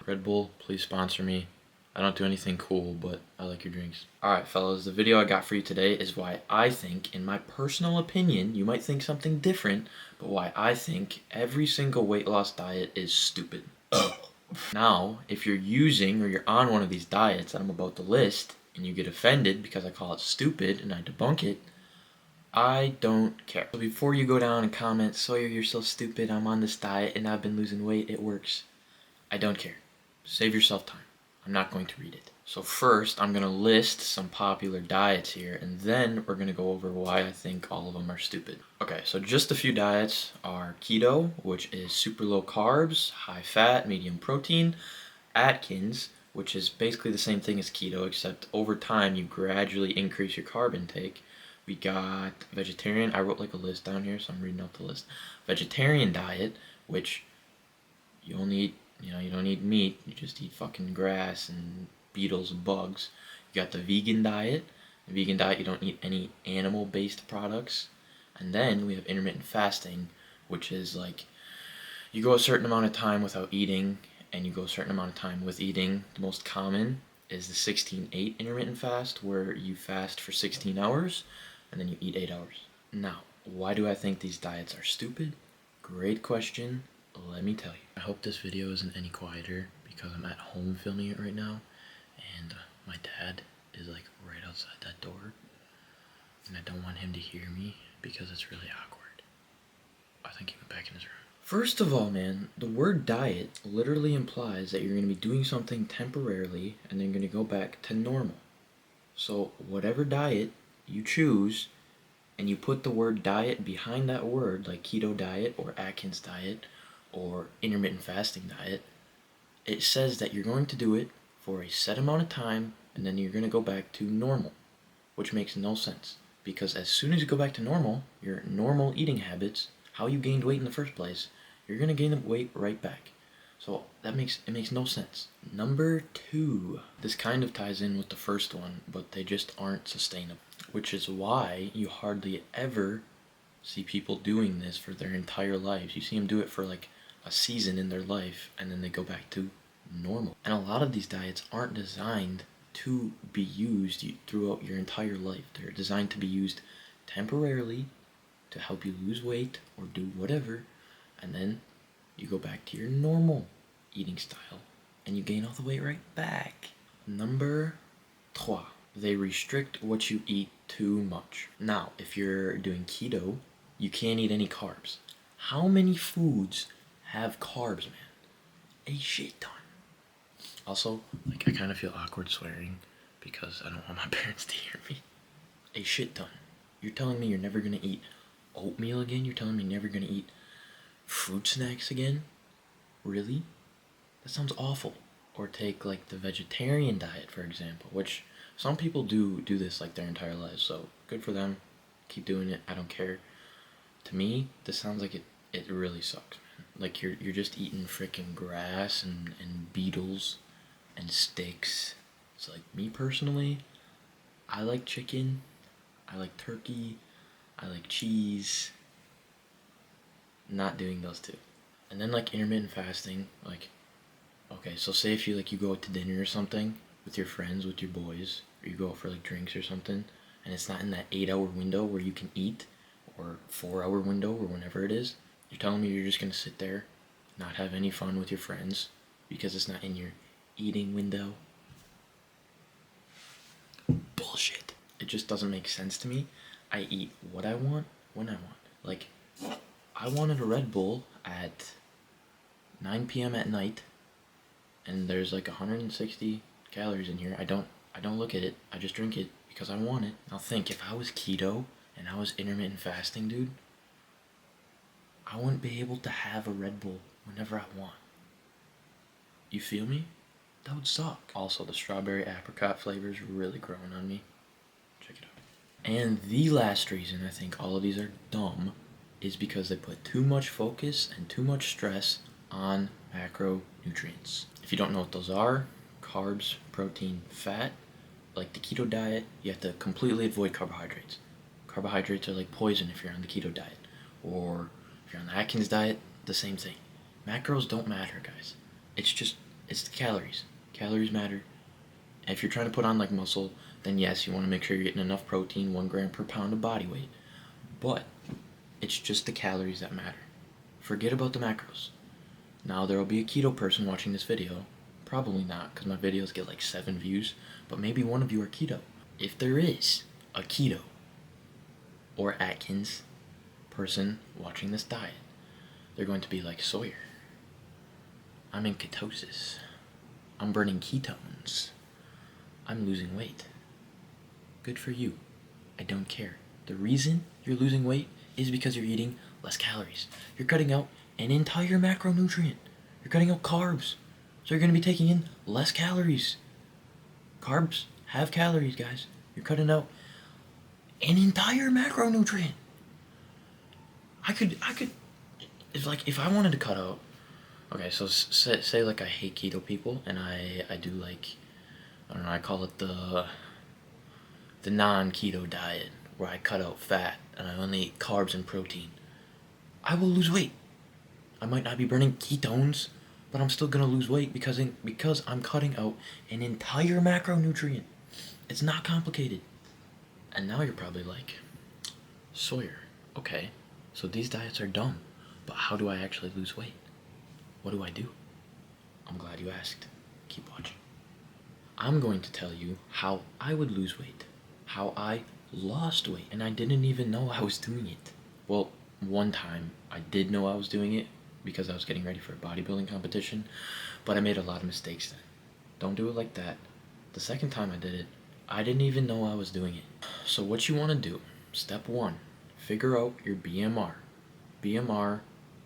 Red Bull, please sponsor me. I don't do anything cool, but I like your drinks. Alright fellas, the video I got for you today is why I think, in my personal opinion, you might think something different, but why I think every single weight loss diet is stupid. Now, if you're using or you're on one of these diets that I'm about to list, and you get offended because I call it stupid and I debunk it, I don't care. So before you go down and comment, Sawyer, you're so stupid, I'm on this diet and I've been losing weight, it works. I don't care. Save yourself time. I'm not going to read it. So first, I'm going to list some popular diets here, and then we're going to go over why I think all of them are stupid. Okay, so just a few diets are keto, which is super low carbs, high fat, medium protein. Atkins, which is basically the same thing as keto, except over time you gradually increase your carb intake. We got vegetarian. I wrote like a list down here, so I'm reading out the list. Vegetarian diet, which you only eat, you don't eat meat, you just eat fucking grass and beetles and bugs. You got the vegan diet. The vegan diet, you don't eat any animal-based products. And then we have intermittent fasting, which is like you go a certain amount of time without eating, and you go a certain amount of time with eating. The most common is the 16-8 intermittent fast, where you fast for 16 hours, and then you eat 8 hours. Now, why do I think these diets are stupid? Great question. Let me tell you. I hope this video isn't any quieter because I'm at home filming it right now, and my dad is like right outside that door, and I don't want him to hear me because it's really awkward. I think he went back in his room. First of all, man, the word diet literally implies that you're going to be doing something temporarily and then going to go back to normal. So whatever diet you choose and you put the word diet behind that word, like keto diet or Atkins diet or intermittent fasting diet, it says that you're going to do it for a set amount of time and then you're going to go back to normal, which makes no sense. Because as soon as you go back to normal, your normal eating habits, how you gained weight in the first place, you're going to gain the weight right back. So it makes no sense. Number 2. This kind of ties in with the first one, but they just aren't sustainable. Which is why you hardly ever see people doing this for their entire lives. You see them do it for like a season in their life, and then they go back to normal. And a lot of these diets aren't designed to be used throughout your entire life. They're designed to be used temporarily to help you lose weight or do whatever, and then you go back to your normal eating style and you gain all the weight right back. Number 3. They restrict what you eat too much. Now, if you're doing keto, you can't eat any carbs. How many foods have carbs, man? A shit ton. Also, like, I kind of feel awkward swearing because I don't want my parents to hear me. A shit ton. You're telling me you're never gonna eat oatmeal again? You're telling me you're never gonna eat fruit snacks again? Really? That sounds awful. Or take like the vegetarian diet, for example, which some people do this like their entire lives, so good for them. Keep doing it. I don't care. To me, this sounds like it really sucks, man. Like you're just eating freaking grass and beetles and sticks. So like me personally, I like chicken, I like turkey, I like cheese. Not doing those two. And then like intermittent fasting, like, okay, so say if you go out to dinner or something with your friends, with your boys, or you go out for like drinks or something, and it's not in that 8-hour window where you can eat, or 4-hour window, or whenever it is, you're telling me you're just gonna sit there, not have any fun with your friends, because it's not in your eating window? Bullshit. It just doesn't make sense to me. I eat what I want, when I want. Like, I wanted a Red Bull at 9 p.m. at night, and there's like 160 calories in here. I don't look at it. I just drink it because I want it. Now think, if I was keto and I was intermittent fasting, dude, I wouldn't be able to have a Red Bull whenever I want. You feel me? That would suck. Also, the strawberry apricot flavor is really growing on me. Check it out. And the last reason I think all of these are dumb is because they put too much focus and too much stress on macronutrients. If you don't know what those are, carbs, protein, fat, like the keto diet, you have to completely avoid carbohydrates. Carbohydrates are like poison if you're on the keto diet. Or if you're on the Atkins diet, the same thing. Macros don't matter, guys. It's just It's the calories. Calories matter. And if you're trying to put on like muscle, then yes, you want to make sure you're getting enough protein, 1 gram per pound of body weight. But it's just the calories that matter. Forget about the macros. Now there will be a keto person watching this video. Probably not, because my videos get like 7 views. But maybe one of you are keto. If there is a keto or Atkins person watching this diet, they're going to be like, Sawyer, I'm in ketosis. I'm burning ketones. I'm losing weight. Good for you. I don't care. The reason you're losing weight is because you're eating less calories. You're cutting out an entire macronutrient. You're cutting out carbs. So you're going to be taking in less calories. Carbs have calories, guys. You're cutting out an entire macronutrient. I could, it's like, if I wanted to cut out, okay, so say like I hate keto people, and I do like, I don't know, I call it the non-keto diet, where I cut out fat, and I only eat carbs and protein. I will lose weight. I might not be burning ketones, but I'm still gonna lose weight because I'm cutting out an entire macronutrient. It's not complicated. And now you're probably like, Sawyer, okay, so these diets are dumb, but how do I actually lose weight? What do I do? I'm glad you asked. Keep watching. I'm going to tell you how I would lose weight, how I lost weight, and I didn't even know I was doing it. Well, one time I did know I was doing it because I was getting ready for a bodybuilding competition, but I made a lot of mistakes then. Don't do it like that. The second time I did it, I didn't even know I was doing it. So what you want to do, step 1, figure out your BMR. BMR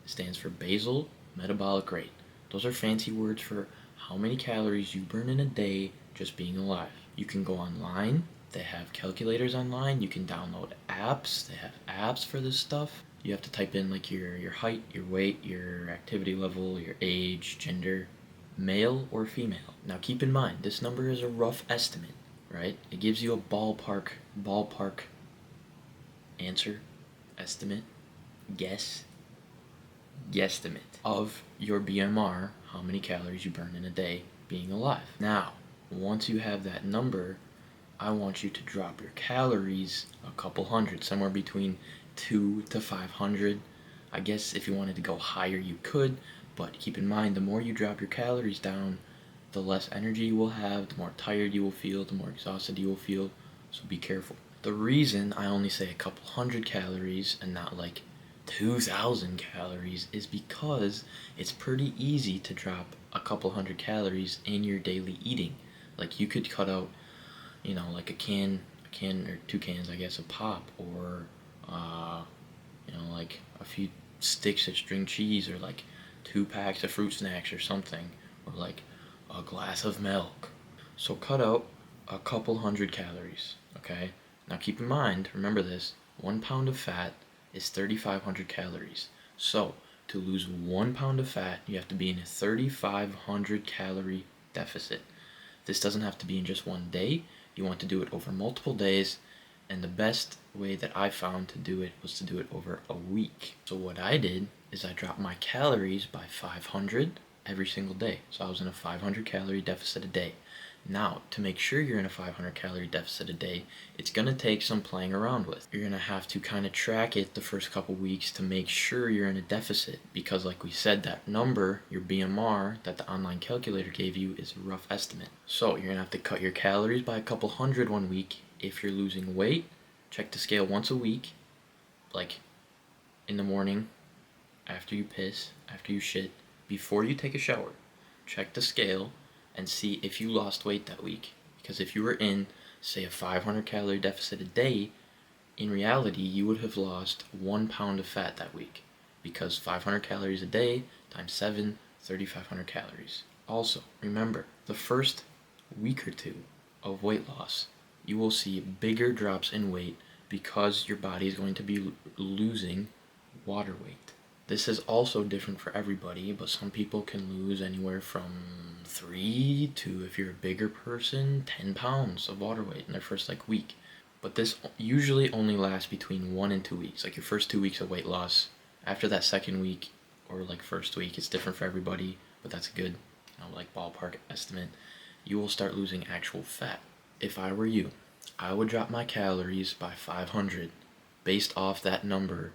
stands for basal metabolic rate. Those are fancy words for how many calories you burn in a day just being alive. You can go online. They have calculators online. You can download apps. They have apps for this stuff. You have to type in like your height, your weight, your activity level, your age, gender, male or female. Now keep in mind, this number is a rough estimate, right? It gives you a ballpark answer, estimate, guesstimate of your BMR, how many calories you burn in a day being alive. Now, once you have that number, I want you to drop your calories a couple hundred, somewhere between 2 to 500. I guess if you wanted to go higher, you could, but keep in mind, the more you drop your calories down, the less energy you will have, the more tired you will feel, the more exhausted you will feel, so be careful. The reason I only say a couple hundred calories and not like 2,000 calories is because it's pretty easy to drop a couple hundred calories in your daily eating. Like you could cut out, you know, like a can or 2 cans, I guess, of pop, or you know, like a few sticks of string cheese, or like 2 packs of fruit snacks or something, or like a glass of milk. So cut out a couple hundred calories, okay? Now keep in mind, remember this, 1 pound of fat is 3,500 calories. So to lose 1 pound of fat, you have to be in a 3,500 calorie deficit. This doesn't have to be in just one day. You want to do it over multiple days, and the best way that I found to do it was to do it over a week. So what I did is I dropped my calories by 500 every single day. So I was in a 500 calorie deficit a day. Now, to make sure you're in a 500 calorie deficit a day, it's going to take some playing around with. You're going to have to kind of track it the first couple weeks to make sure you're in a deficit, because like we said, that number, your BMR, that the online calculator gave you is a rough estimate. So you're going to have to cut your calories by a couple hundred one week. If you're losing weight, check the scale once a week, like in the morning, after you piss, after you shit, before you take a shower. Check the scale and see if you lost weight that week. Because if you were in, say, a 500 calorie deficit a day, in reality, you would have lost 1 pound of fat that week. Because 500 calories a day times 7, 3,500 calories. Also, remember, the first week or 2 of weight loss, you will see bigger drops in weight because your body is going to be losing water weight. This is also different for everybody, but some people can lose anywhere from 3 to, if you're a bigger person, 10 pounds of water weight in their first week. But this usually only lasts between 1 and 2 weeks, like your first 2 weeks of weight loss. After that second week or first week, it's different for everybody, but that's a good like ballpark estimate, you will start losing actual fat. If I were you, I would drop my calories by 500 based off that number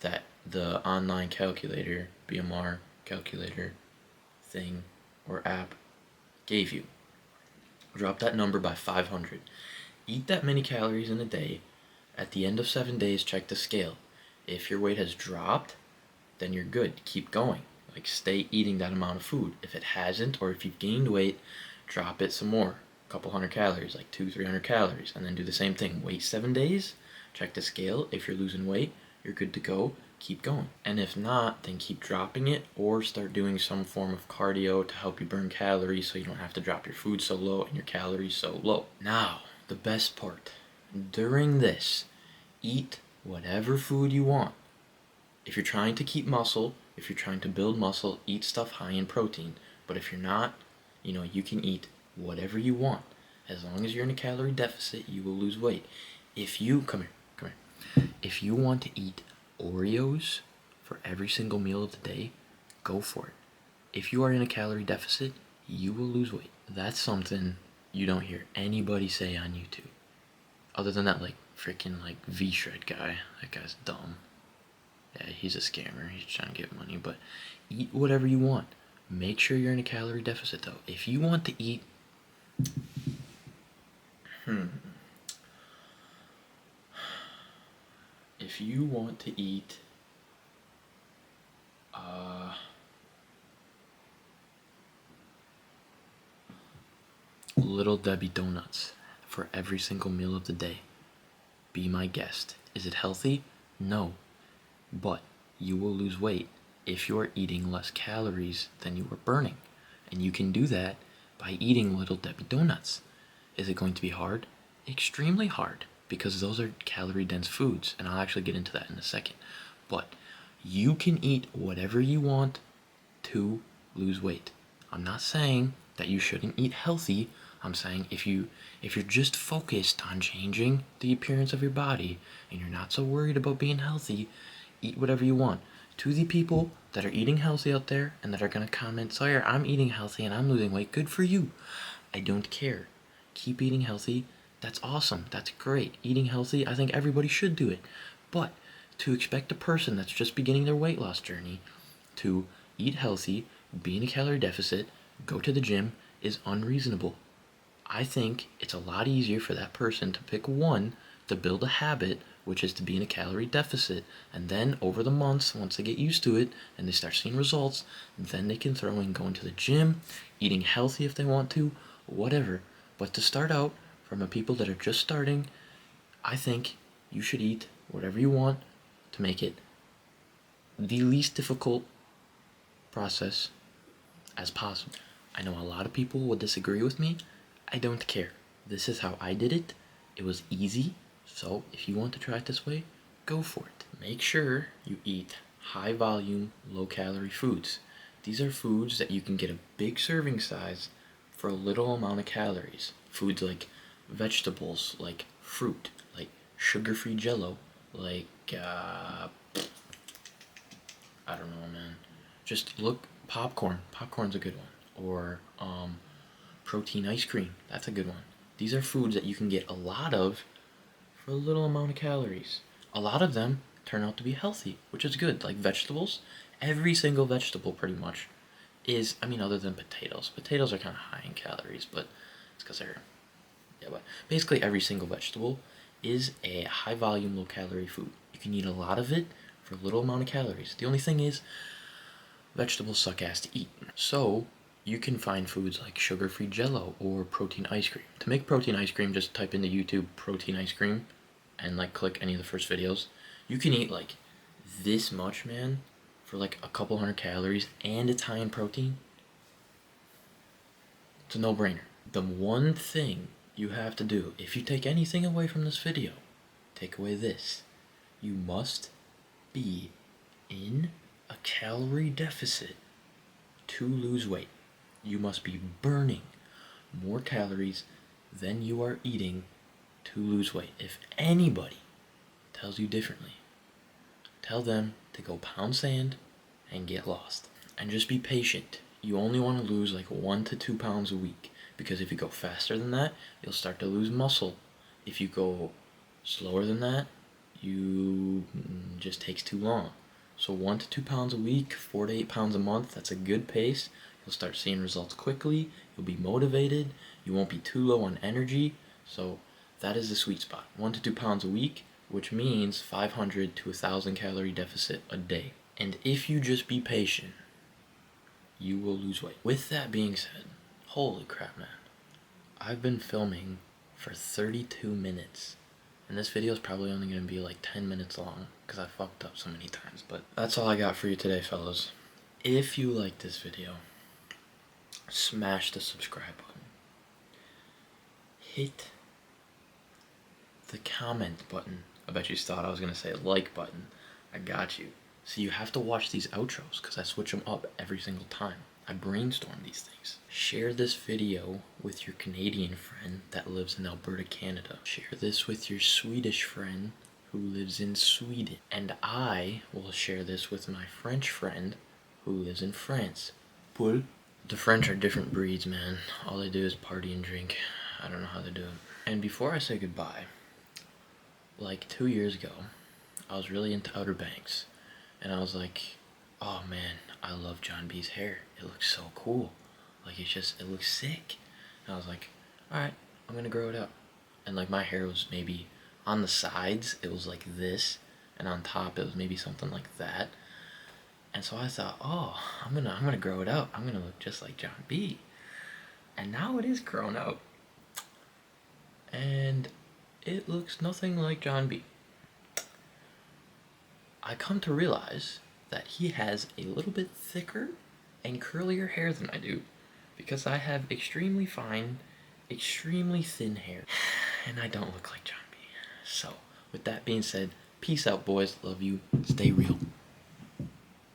that the online calculator, BMR calculator thing or app gave you. Drop that number by 500. Eat that many calories in a day. At the end of 7 days, check the scale. If your weight has dropped, then you're good. Keep going. Like, stay eating that amount of food. If it hasn't, or if you've gained weight, drop it some more. A couple hundred calories, like 200-300 calories. And then do the same thing. Wait 7 days, check the scale. If you're losing weight, you're good to go. Keep going. And if not, then keep dropping it, or start doing some form of cardio to help you burn calories so you don't have to drop your food so low and your calories so low. Now, the best part. During this, eat whatever food you want. If you're trying to keep muscle, if you're trying to build muscle, eat stuff high in protein. But if you're not, you can eat whatever you want. As long as you're in a calorie deficit, you will lose weight. If you, come here. If you want to eat Oreos for every single meal of the day, go for it. If you are in a calorie deficit, you will lose weight. That's something you don't hear anybody say on YouTube. Other than that, freaking V-Shred guy. That guy's dumb. Yeah, he's a scammer. He's trying to get money. But eat whatever you want. Make sure you're in a calorie deficit, though. If you want to eat... If you want to eat... Little Debbie donuts for every single meal of the day, be my guest. Is it healthy? No. But you will lose weight if you are eating less calories than you are burning. And you can do that by eating Little Debbie donuts. Is it going to be hard? Extremely hard, because those are calorie-dense foods, and I'll actually get into that in a second. But you can eat whatever you want to lose weight. I'm not saying that you shouldn't eat healthy. I'm saying if you're just focused on changing the appearance of your body and you're not so worried about being healthy, eat whatever you want. To the people that are eating healthy out there and that are going to comment, Sawyer, I'm eating healthy and I'm losing weight, good for you. I don't care. Keep eating healthy. That's awesome. That's great. Eating healthy, I think everybody should do it. But to expect a person that's just beginning their weight loss journey to eat healthy, be in a calorie deficit, go to the gym is unreasonable. I think it's a lot easier for that person to pick one, to build a habit, which is to be in a calorie deficit, and then over the months, once they get used to it and they start seeing results, then they can throw in going to the gym, eating healthy if they want to, whatever. But to start out, from the people that are just starting, I think you should eat whatever you want to make it the least difficult process as possible. I know a lot of people will disagree with me. I don't care. This is how I did it. It was easy. So if you want to try it this way, go for it. Make sure you eat high volume, low calorie foods. These are foods that you can get a big serving size for a little amount of calories. Foods like vegetables, like fruit, like sugar-free Jello, like I don't know, man. Just look, popcorn. Popcorn's a good one. Or protein ice cream. That's a good one. These are foods that you can get a lot of for a little amount of calories. A lot of them turn out to be healthy, which is good. Like vegetables, every single vegetable pretty much is, other than potatoes. Potatoes are kind of high in calories, but it's because they're, but basically every single vegetable is a high volume, low calorie food. You can eat a lot of it for a little amount of calories. The only thing is, vegetables suck ass to eat. So, you can find foods like sugar-free Jello or protein ice cream. To make protein ice cream, just type into YouTube protein ice cream and click any of the first videos. You can eat this much, man, for a couple hundred calories, and it's high in protein. It's a no-brainer. The one thing you have to do, if you take anything away from this video, take away this. You must be in a calorie deficit to lose weight. You must be burning more calories than you are eating to lose weight. If anybody tells you differently, tell them to go pound sand and get lost. And just be patient. you only want to lose like 1 to 2 pounds a week, because if you go faster than that, you'll start to lose muscle. If you go slower than that, you just takes too long. So 1 to 2 pounds a week, 4 to 8 pounds a month, that's a good pace. You'll start seeing results quickly, you'll be motivated, you won't be too low on energy. So that is the sweet spot, 1 to 2 pounds a week, which means 500 to 1,000 calorie deficit a day. And if you just be patient, you will lose weight. With that being said, holy crap, man. I've been filming for 32 minutes. And this video is probably only going to be like 10 minutes long because I fucked up so many times. But that's all I got for you today, fellas. If you like this video, smash the subscribe button. Hit the comment button. I bet you thought I was going to say like button. I got you. So you have to watch these outros because I switch them up every single time. I brainstorm these things. Share this video with your Canadian friend that lives in Alberta, Canada. Share this with your Swedish friend who lives in Sweden. And I will share this with my French friend who lives in France. Paul. The French are different breeds, man. All they do is party and drink. I don't know how they do it. And before I say goodbye, like 2 years ago, I was really into Outer Banks. And I was like, oh man, I love John B's hair. It looks so cool. Like, it looks sick. And I was like, alright, I'm gonna grow it out. And like, my hair was maybe on the sides, it was like this. And on top, it was maybe something like that. And so I thought, oh, I'm gonna grow it out. I'm gonna look just like John B. And now it is grown out. And it looks nothing like John B. I come to realize that he has a little bit thicker and curlier hair than I do, because I have extremely fine, extremely thin hair, and I don't look like John B. So, with that being said, peace out, boys. Love you. Stay real.